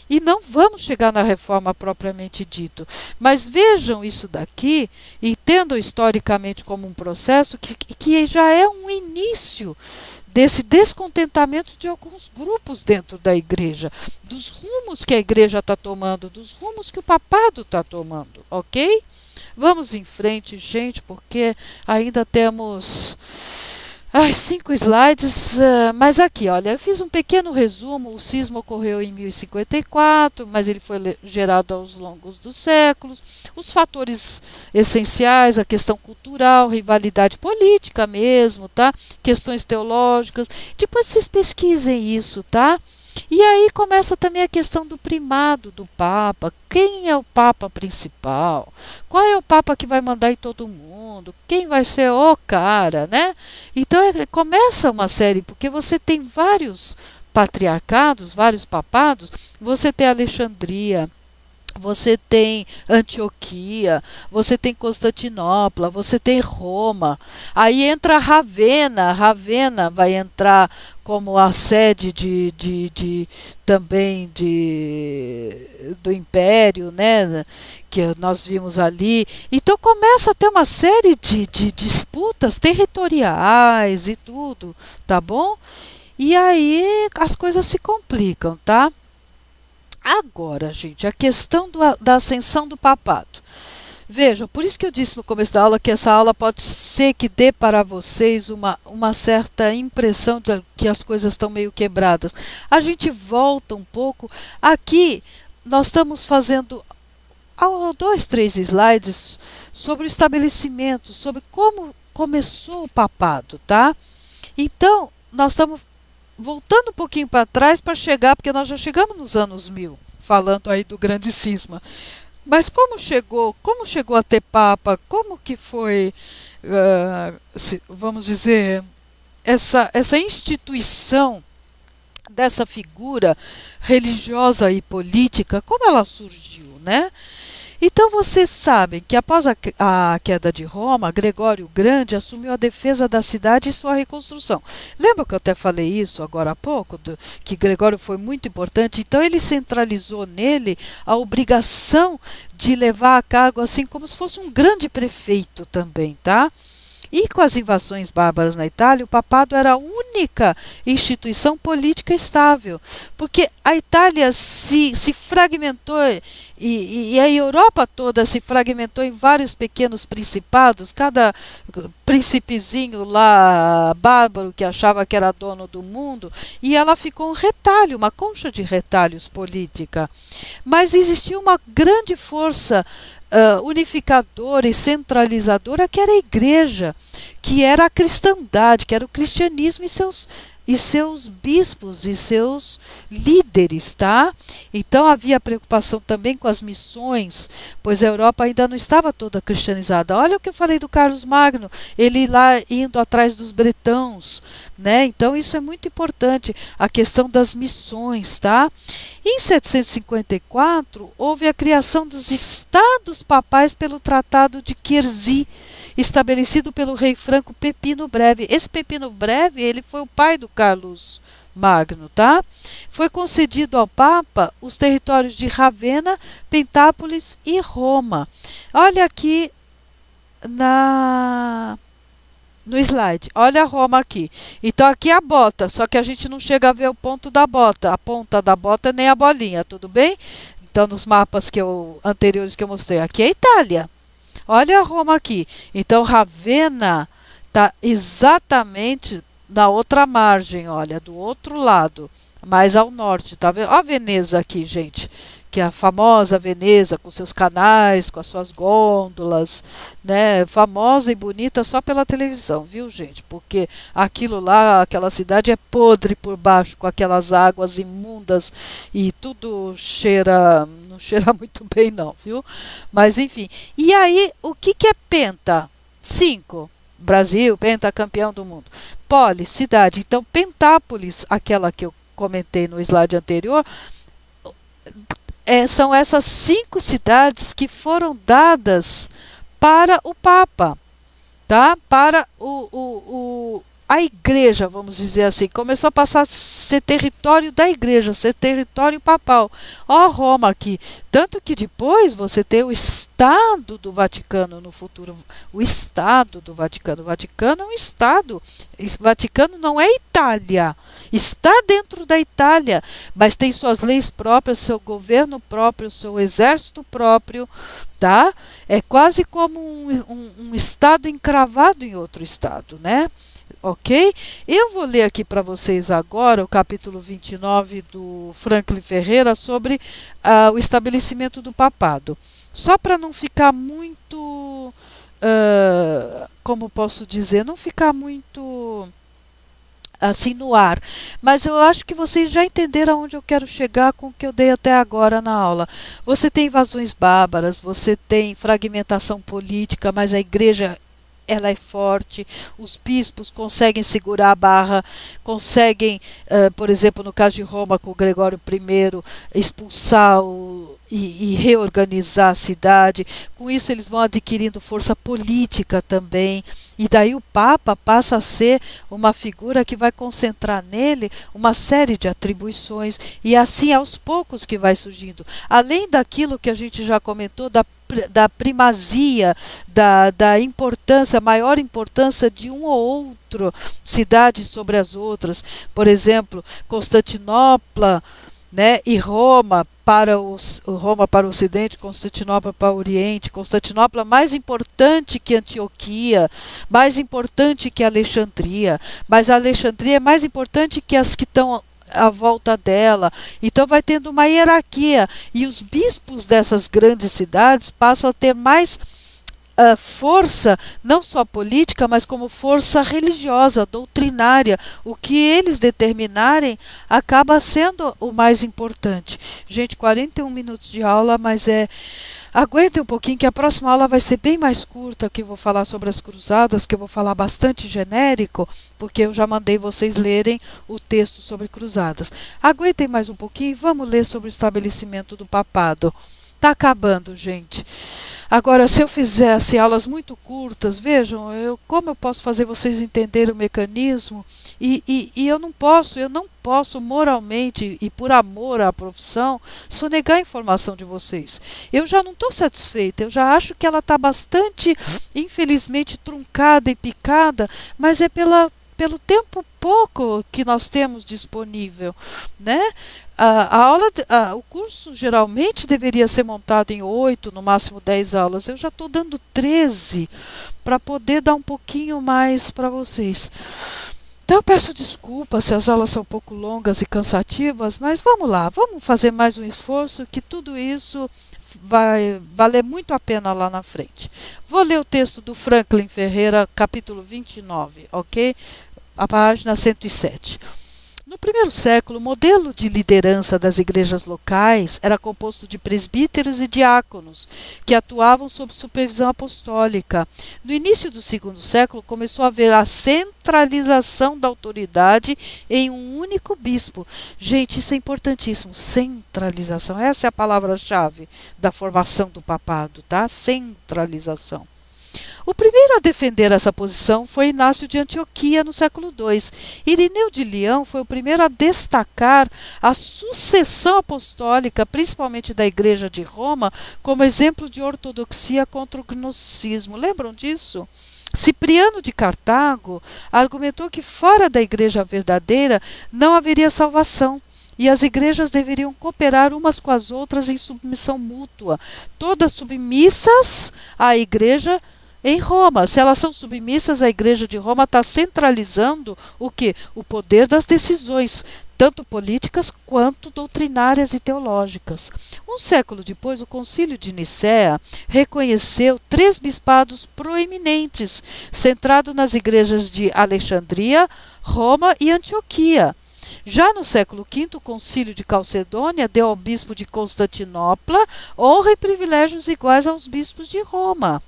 E não vamos chegar na reforma propriamente dito. Mas vejam isso daqui, e entendam historicamente como um processo que já é um início desse descontentamento de alguns grupos dentro da igreja, dos rumos que a igreja está tomando, dos rumos que o papado está tomando, ok? Vamos em frente, gente, porque ainda temos 5 slides, mas aqui, olha, eu fiz um pequeno resumo. O cisma ocorreu em 1054, mas ele foi gerado aos longos dos séculos. Os fatores essenciais, a questão cultural, rivalidade política mesmo, tá? Questões teológicas. Depois vocês pesquisem isso, tá? E aí começa também a questão do primado do Papa. Quem é o Papa principal? Qual é o Papa que vai mandar em todo mundo? Quem vai ser o cara, né? Então começa uma série, porque você tem vários patriarcados, vários papados. Você tem Alexandria, você tem Antioquia, você tem Constantinopla, você tem Roma. Aí entra Ravenna. Ravenna vai entrar como a sede também do Império, né, que nós vimos ali. Então começa a ter uma série de disputas territoriais e tudo, tá bom? E aí as coisas se complicam, tá? Agora, gente, a questão da ascensão do papado. Vejam, por isso que eu disse no começo da aula que essa aula pode ser que dê para vocês uma certa impressão de que as coisas estão meio quebradas. A gente volta um pouco. Aqui nós estamos fazendo 2, 3 slides sobre o estabelecimento, sobre como começou o papado, tá? Então, nós estamos voltando um pouquinho para trás para chegar, porque nós já chegamos nos anos 1000, falando aí do grande cisma. Mas como chegou a ter papa, como que foi, vamos dizer, essa instituição dessa figura religiosa e política, como ela surgiu, né? Então vocês sabem que após a queda de Roma, Gregório o Grande assumiu a defesa da cidade e sua reconstrução. Lembra que eu até falei isso agora há pouco, que Gregório foi muito importante? Então ele centralizou nele a obrigação de levar a cargo assim como se fosse um grande prefeito também, tá? E com as invasões bárbaras na Itália, o papado era a única instituição política estável, porque a Itália se fragmentou e a Europa toda se fragmentou em vários pequenos principados, cada príncipezinho lá bárbaro que achava que era dono do mundo, e ela ficou um retalho, uma concha de retalhos política. Mas existia uma grande força unificadora e centralizadora, que era a igreja, que era a cristandade, que era o cristianismo e seus bispos e seus líderes, tá? Então havia preocupação também com as missões, pois a Europa ainda não estava toda cristianizada. Olha o que eu falei do Carlos Magno, ele lá indo atrás dos bretãos, né? Então isso é muito importante, a questão das missões, tá? Em 754 houve a criação dos estados papais pelo Tratado de Quercy, estabelecido pelo rei franco Pepino Breve. Esse Pepino Breve, ele foi o pai do Carlos Magno, tá? Foi concedido ao Papa os territórios de Ravenna, Pentápolis e Roma. Olha aqui no slide, olha Roma aqui. Então aqui é a bota, só que a gente não chega a ver o ponto da bota, a ponta da bota nem a bolinha, tudo bem? Então nos mapas anteriores que eu mostrei, aqui é a Itália. Olha Roma aqui. Então Ravenna está exatamente na outra margem, olha, do outro lado, mais ao norte, tá vendo? Olha a Veneza aqui, gente, que é a famosa Veneza, com seus canais, com as suas gôndolas, né? Famosa e bonita só pela televisão, viu, gente? Porque aquilo lá, aquela cidade é podre por baixo, com aquelas águas imundas e tudo cheira, não cheira muito bem não, viu? Mas enfim. E aí, o que que é penta? 5. Brasil, pentacampeão do mundo. Polis, cidade. Então, Pentápolis, aquela que eu comentei no slide anterior, são essas 5 cidades que foram dadas para o Papa, tá? Para a igreja, vamos dizer assim, começou a passar a ser território da igreja, ser território papal. Ó, Roma aqui. Tanto que depois você tem o Estado do Vaticano no futuro. O Estado do Vaticano. O Vaticano é um Estado. O Vaticano não é Itália. Está dentro da Itália, mas tem suas leis próprias, seu governo próprio, seu exército próprio, tá? É quase como um Estado encravado em outro Estado, né? Ok? Eu vou ler aqui para vocês agora o capítulo 29 do Franklin Ferreira sobre o estabelecimento do papado. Só para não ficar muito, como posso dizer, não ficar muito assim no ar. Mas eu acho que vocês já entenderam aonde eu quero chegar com o que eu dei até agora na aula. Você tem invasões bárbaras, você tem fragmentação política, mas a igreja ela é forte, os bispos conseguem segurar a barra, conseguem, por exemplo, no caso de Roma, com Gregório I, expulsar e reorganizar a cidade. Com isso, eles vão adquirindo força política também. E daí o Papa passa a ser uma figura que vai concentrar nele uma série de atribuições. E assim, aos poucos que vai surgindo. Além daquilo que a gente já comentou, da primazia, da importância, maior importância de um ou outro cidade sobre as outras. Por exemplo, Constantinopla, né, e Roma para o Ocidente, Constantinopla para o Oriente. Constantinopla mais importante que Antioquia, mais importante que Alexandria, mas a Alexandria é mais importante que as que estão à volta dela. Então vai tendo uma hierarquia e os bispos dessas grandes cidades passam a ter mais força, não só política, mas como força religiosa, doutrinária. O que eles determinarem acaba sendo o mais importante. Gente, 41 minutos de aula, mas aguentem um pouquinho que a próxima aula vai ser bem mais curta, que eu vou falar sobre as cruzadas, que eu vou falar bastante genérico, porque eu já mandei vocês lerem o texto sobre cruzadas. Aguentem mais um pouquinho e vamos ler sobre o estabelecimento do papado. Está acabando, gente. Agora, se eu fizesse aulas muito curtas, vejam, como eu posso fazer vocês entenderem o mecanismo e eu não posso moralmente e por amor à profissão sonegar a informação de vocês. Eu já não estou satisfeita, eu já acho que ela está bastante, infelizmente, truncada e picada, mas é pelo tempo pouco que nós temos disponível, né? O curso geralmente deveria ser montado em 8, no máximo 10 aulas. Eu já estou dando 13 para poder dar um pouquinho mais para vocês. Então eu peço desculpas se as aulas são um pouco longas e cansativas, mas vamos lá, vamos fazer mais um esforço que tudo isso vai valer muito a pena lá na frente. Vou ler o texto do Franklin Ferreira, capítulo 29, ok? A página 107. No primeiro século, o modelo de liderança das igrejas locais era composto de presbíteros e diáconos, que atuavam sob supervisão apostólica. No início do segundo século, começou a haver a centralização da autoridade em um único bispo. Gente, isso é importantíssimo, centralização. Essa é a palavra-chave da formação do papado, tá? Centralização. O primeiro a defender essa posição foi Inácio de Antioquia, no século II. Irineu de Leão foi o primeiro a destacar a sucessão apostólica, principalmente da Igreja de Roma, como exemplo de ortodoxia contra o gnosticismo. Lembram disso? Cipriano de Cartago argumentou que fora da Igreja verdadeira não haveria salvação. E as igrejas deveriam cooperar umas com as outras em submissão mútua, todas submissas à igreja em Roma. Se elas são submissas, a Igreja de Roma está centralizando o quê? O poder das decisões, tanto políticas quanto doutrinárias e teológicas. Um século depois, o Concílio de Nicéia reconheceu 3 bispados proeminentes, centrado nas igrejas de Alexandria, Roma e Antioquia. Já no século V, o Concílio de Calcedônia deu ao bispo de Constantinopla honra e privilégios iguais aos bispos de Roma.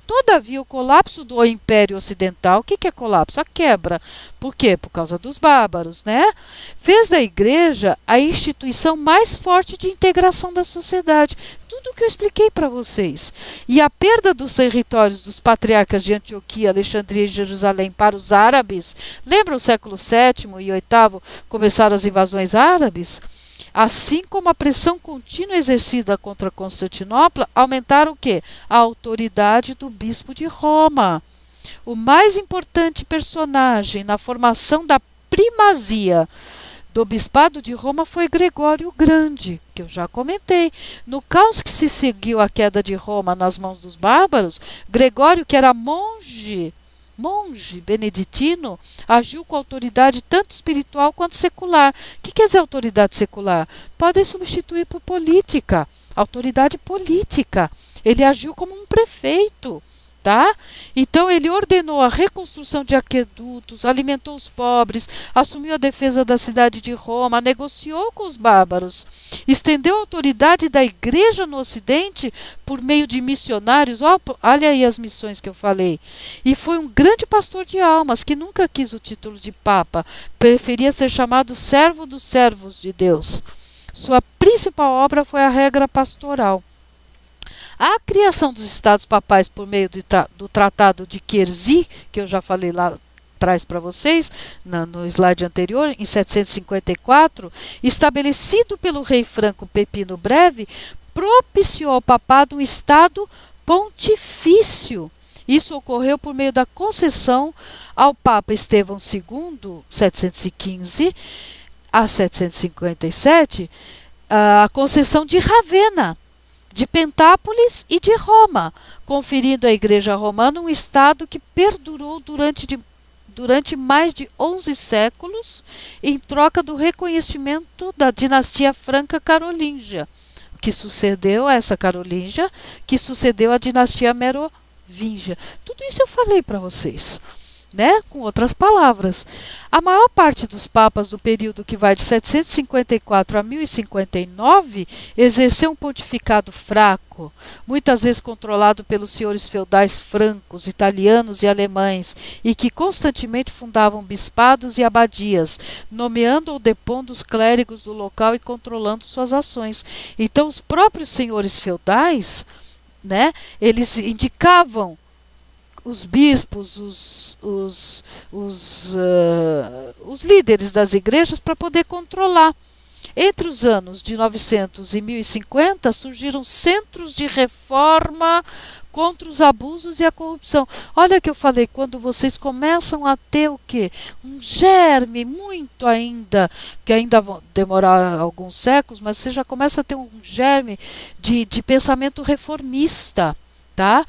Todavia, o colapso do Império Ocidental, o que é colapso? A quebra. Por quê? Por causa dos bárbaros, né? Fez da Igreja a instituição mais forte de integração da sociedade. Tudo o que eu expliquei para vocês. E a perda dos territórios dos patriarcas de Antioquia, Alexandria e Jerusalém para os árabes, lembra o século VII e VIII começaram as invasões árabes? Assim como a pressão contínua exercida contra Constantinopla, aumentaram o quê? A autoridade do bispo de Roma. O mais importante personagem na formação da primazia do bispado de Roma foi Gregório o Grande, que eu já comentei. No caos que se seguiu à queda de Roma nas mãos dos bárbaros, Gregório, que era monge beneditino, agiu com autoridade tanto espiritual quanto secular. O que quer dizer autoridade secular? Podem substituir por política, autoridade política. Ele agiu como um prefeito, tá? Então ele ordenou a reconstrução de aquedutos, alimentou os pobres, assumiu a defesa da cidade de Roma, negociou com os bárbaros, estendeu a autoridade da igreja no Ocidente por meio de missionários. Olha aí as missões que eu falei. E foi um grande pastor de almas que nunca quis o título de papa, preferia ser chamado servo dos servos de Deus. Sua principal obra foi a regra pastoral. A criação dos estados papais por meio do Tratado de Quercy, que eu já falei lá atrás para vocês, no slide anterior, em 754, estabelecido pelo rei Franco Pepino Breve, propiciou ao papado um estado pontifício. Isso ocorreu por meio da concessão ao Papa Estevão II, 715 a 757, a concessão de Ravenna, de Pentápolis e de Roma, conferindo à Igreja Romana um estado que perdurou durante mais de 11 séculos, em troca do reconhecimento da dinastia franca carolíngia, que sucedeu a essa carolíngia, que sucedeu a dinastia merovingia. Tudo isso eu falei para vocês, né? Com outras palavras, a maior parte dos papas do período que vai de 754 a 1059 exerceu um pontificado fraco, muitas vezes controlado pelos senhores feudais francos, italianos e alemães, e que constantemente fundavam bispados e abadias, nomeando ou depondo os clérigos do local e controlando suas ações. Então os próprios senhores feudais, né, eles indicavam os bispos, os líderes das igrejas para poder controlar. Entre os anos de 900 e 1050 surgiram centros de reforma contra os abusos e a corrupção. Olha que eu falei, quando vocês começam a ter o quê? Um germe, muito ainda, que ainda vão demorar alguns séculos, mas você já começa a ter um germe de pensamento reformista. Tá?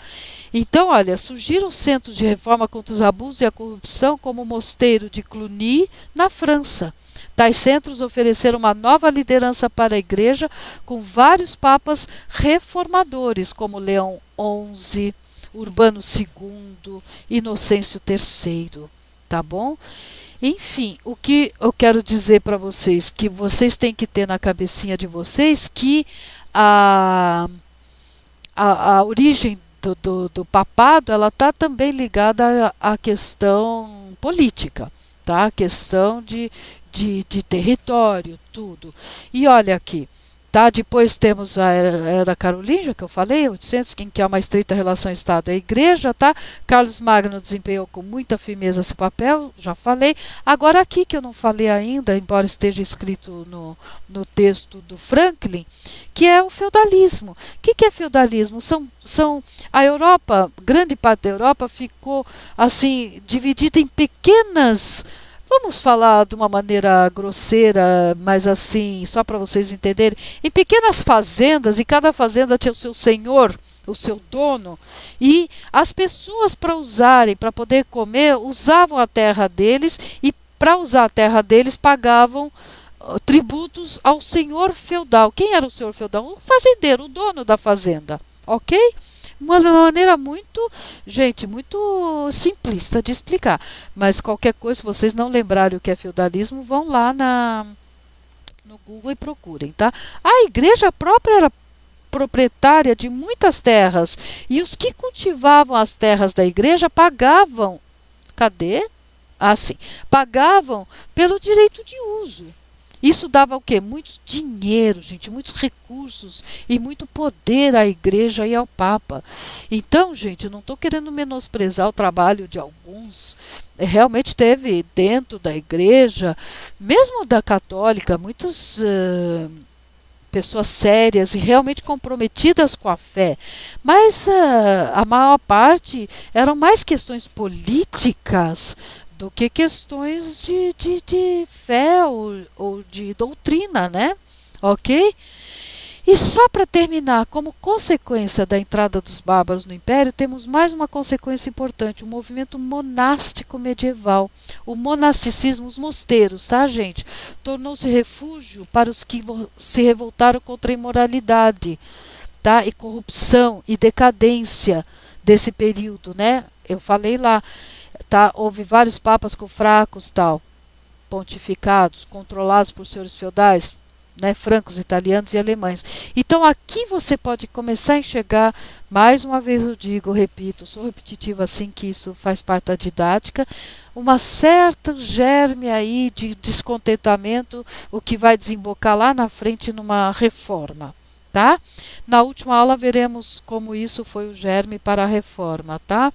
Então, olha, surgiram centros de reforma contra os abusos e a corrupção, como o Mosteiro de Cluny, na França. Tais centros ofereceram uma nova liderança para a Igreja, com vários papas reformadores, como Leão XI, Urbano II, Inocêncio III. Tá bom? Enfim, o que eu quero dizer para vocês, que vocês têm que ter na cabecinha de vocês que a origem do papado, ela está também ligada à questão política, tá? A questão de território, tudo. E olha aqui, tá? Depois temos a Era Carolíngia, que eu falei, 800, em que há uma estreita relação Estado e Igreja, tá? Carlos Magno desempenhou com muita firmeza esse papel, já falei. Agora aqui, que eu não falei ainda, embora esteja escrito no texto do Franklin, que é o feudalismo. O que é feudalismo? A Europa, grande parte da Europa ficou assim dividida em pequenas, vamos falar de uma maneira grosseira, mas assim, só para vocês entenderem, em pequenas fazendas, e cada fazenda tinha o seu senhor o seu dono, e as pessoas para usarem, para poder comer, usavam a terra deles e para usar a terra deles pagavam tributos ao senhor feudal. Quem era o senhor feudal? O fazendeiro, o dono da fazenda, ok? Uma maneira muito, gente, muito simplista de explicar. Mas qualquer coisa, se vocês não lembrarem o que é feudalismo, vão lá no Google e procurem, tá? A igreja própria era proprietária de muitas terras e os que cultivavam as terras da igreja pagavam, cadê? Ah, sim, pagavam pelo direito de uso. Isso dava o quê? Muito dinheiro, gente, muitos recursos e muito poder à igreja e ao Papa. Então, gente, eu não estou querendo menosprezar o trabalho de alguns. Realmente teve dentro da igreja, mesmo da católica, muitas pessoas sérias e realmente comprometidas com a fé. Mas a maior parte eram mais questões políticas do que questões de fé ou de doutrina, né? Ok? E só para terminar, como consequência da entrada dos bárbaros no Império, temos mais uma consequência importante, o movimento monástico medieval. O monasticismo, os mosteiros, tá, gente? Tornou-se refúgio para os que se revoltaram contra a imoralidade, tá? E corrupção e decadência desse período, né? Eu falei lá. Tá? Houve vários papas com fracos, tal, pontificados, controlados por senhores feudais, né, francos, italianos e alemães. Então aqui você pode começar a enxergar, mais uma vez eu digo, repito, sou repetitiva assim que isso faz parte da didática, uma certa germe aí de descontentamento, o que vai desembocar lá na frente numa reforma. Tá? Na última aula veremos como isso foi o germe para a reforma, tá?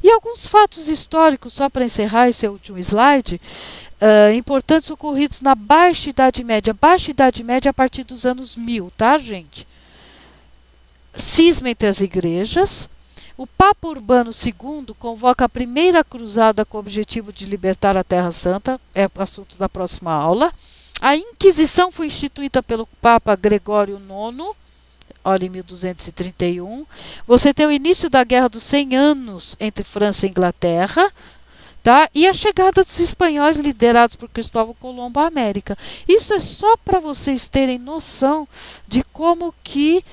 E alguns fatos históricos, só para encerrar esse último slide, importantes ocorridos na Baixa Idade Média. Baixa Idade Média a partir dos anos 1000, tá, gente? Cisma entre as igrejas. O Papa Urbano II convoca a primeira cruzada com o objetivo de libertar a Terra Santa, é o assunto da próxima aula. A Inquisição foi instituída pelo Papa Gregório IX, olha, em 1231. Você tem o início da Guerra dos 100 Anos entre França e Inglaterra, tá? E a chegada dos espanhóis liderados por Cristóvão Colombo à América. Isso é só para vocês terem noção de como que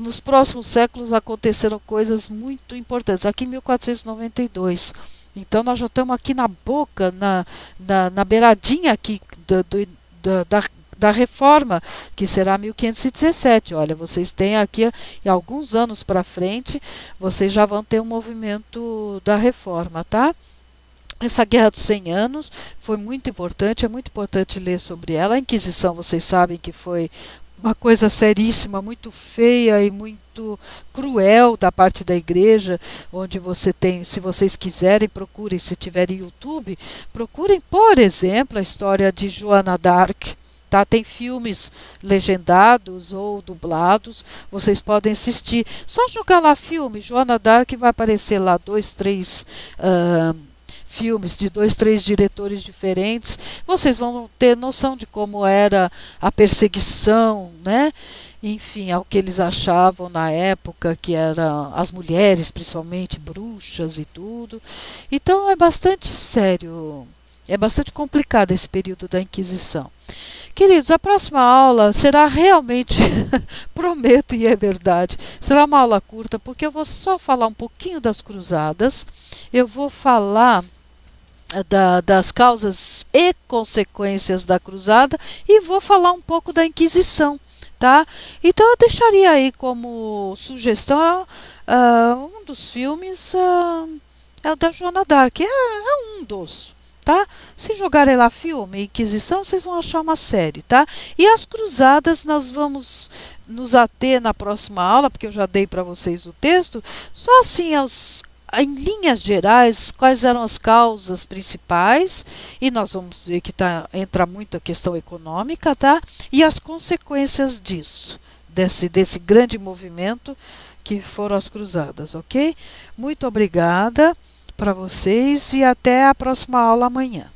nos próximos séculos aconteceram coisas muito importantes. Aqui em 1492. Então nós já estamos aqui na boca, na beiradinha aqui da reforma, que será 1517. Olha, vocês têm aqui, em alguns anos para frente, vocês já vão ter um movimento da reforma, tá? Essa Guerra dos 100 Anos foi muito importante, é muito importante ler sobre ela. A Inquisição, vocês sabem que foi uma coisa seríssima, muito feia e muito cruel da parte da igreja, onde você tem, se vocês quiserem, procurem, se tiverem YouTube, procurem, por exemplo, a história de Joana d'Arc. Tá? Tem filmes legendados ou dublados, vocês podem assistir. Só jogar lá filme, Joana d'Arc, vai aparecer lá 2, 3 filmes de 2, 3 diretores diferentes. Vocês vão ter noção de como era a perseguição, né? Enfim, ao que eles achavam na época, que eram as mulheres, principalmente bruxas e tudo. Então é bastante sério, é bastante complicado esse período da Inquisição. Queridos, a próxima aula será realmente, prometo e é verdade, será uma aula curta, porque eu vou só falar um pouquinho das cruzadas, eu vou falar das causas e consequências da cruzada e vou falar um pouco da Inquisição, tá? Então eu deixaria aí como sugestão um dos filmes, é o da Joana d'Arc, é um dos. Tá? Se jogarem lá filme Inquisição, vocês vão achar uma série, tá? E as cruzadas nós vamos nos ater na próxima aula, porque eu já dei para vocês o texto, só assim em linhas gerais, quais eram as causas principais, e nós vamos ver que entra muito a questão econômica, tá? E as consequências disso, desse grande movimento que foram as cruzadas, ok? Muito obrigada para vocês e até a próxima aula amanhã.